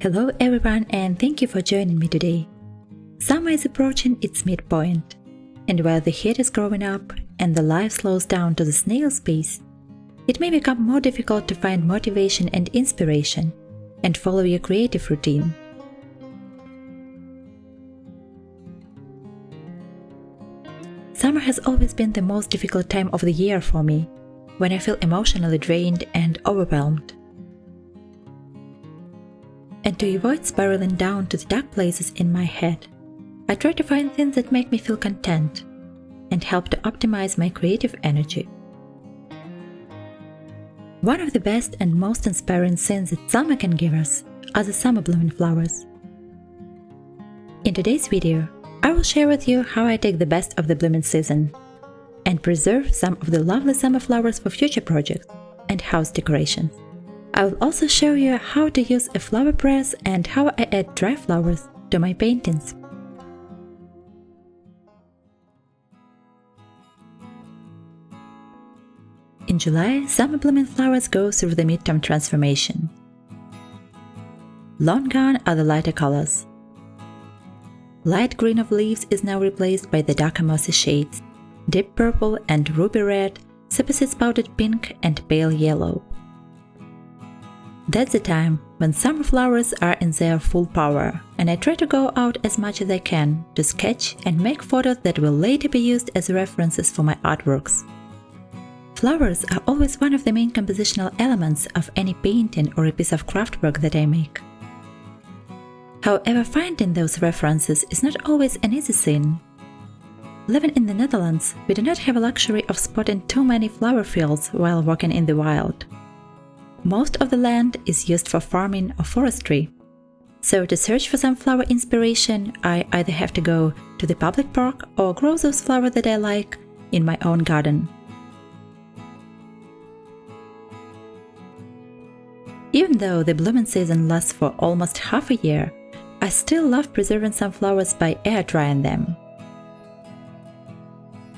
Hello everyone, and thank you for joining me today. Summer is approaching its midpoint, and while the heat is growing up and the life slows down to the snail's pace, it may become more difficult to find motivation and inspiration and follow your creative routine. Summer has always been the most difficult time of the year for me, when I feel emotionally drained and overwhelmed. And to avoid spiraling down to the dark places in my head, I try to find things that make me feel content and help to optimize my creative energy. One of the best and most inspiring things that summer can give us are the summer blooming flowers. In today's video, I will share with you how I take the best of the blooming season and preserve some of the lovely summer flowers for future projects and house decorations. I will also show you how to use a flower press and how I add dry flowers to my paintings. In July, summer blooming flowers go through the midterm transformation. Long gone are the lighter colors. Light green of leaves is now replaced by the darker mossy shades, deep purple and ruby red, supersede spotted pink and pale yellow. That's the time when summer flowers are in their full power, and I try to go out as much as I can to sketch and make photos that will later be used as references for my artworks. Flowers are always one of the main compositional elements of any painting or a piece of craftwork that I make. However, finding those references is not always an easy thing. Living in the Netherlands, we do not have a luxury of spotting too many flower fields while walking in the wild. Most of the land is used for farming or forestry. So to search for some flower inspiration, I either have to go to the public park or grow those flowers that I like in my own garden. Even though the blooming season lasts for almost half a year, I still love preserving some flowers by air drying them.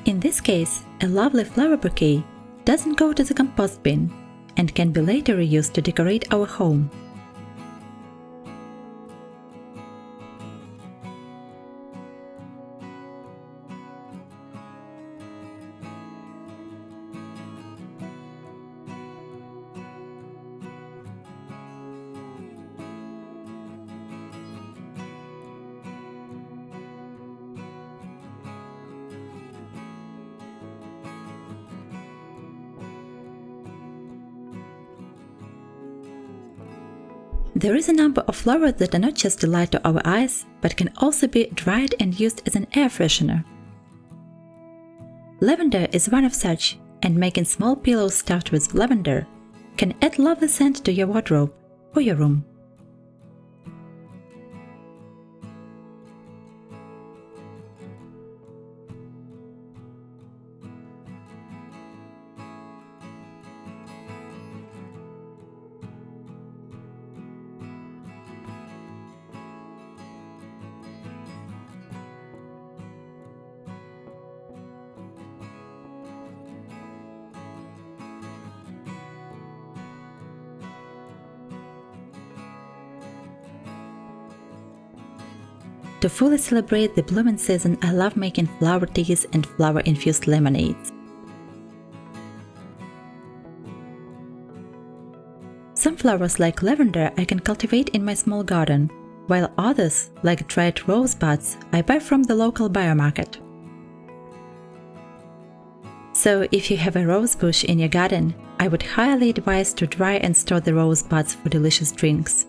In this case, a lovely flower bouquet doesn't go to the compost bin and can be later reused to decorate our home. There is a number of flowers that are not just a delight to our eyes, but can also be dried and used as an air freshener. Lavender is one of such, and making small pillows stuffed with lavender can add lovely scent to your wardrobe or your room. To fully celebrate the blooming season, I love making flower teas and flower-infused lemonades. Some flowers like lavender I can cultivate in my small garden, while others, like dried rosebuds, I buy from the local biomarket. So if you have a rose bush in your garden, I would highly advise to dry and store the rosebuds for delicious drinks.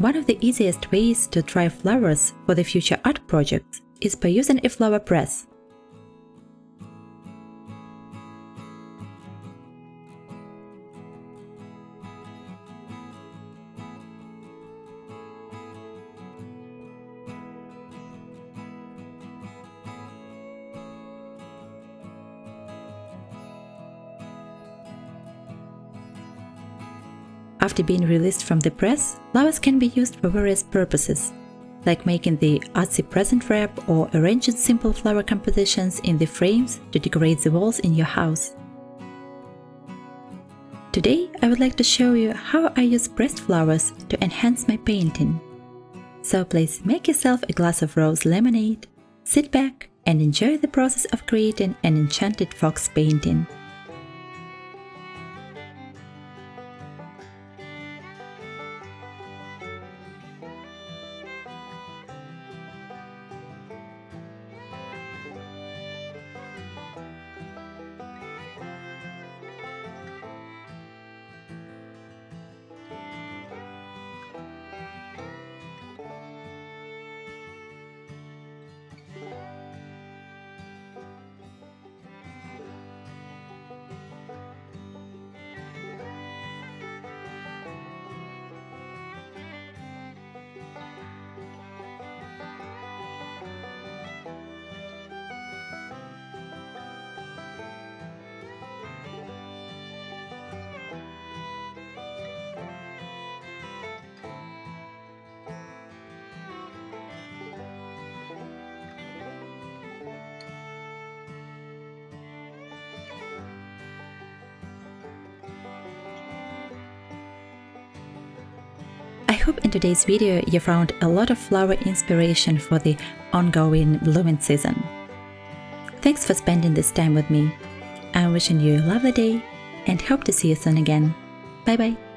One of the easiest ways to try flowers for the future art projects is by using a flower press. After being released from the press, flowers can be used for various purposes, like making the artsy present wrap or arranging simple flower compositions in the frames to decorate the walls in your house. Today, I would like to show you how I use pressed flowers to enhance my painting. So please make yourself a glass of rose lemonade, sit back and enjoy the process of creating an enchanted fox painting. I hope in today's video you found a lot of flower inspiration for the ongoing blooming season. Thanks for spending this time with me. I'm wishing you a lovely day and hope to see you soon again. Bye bye.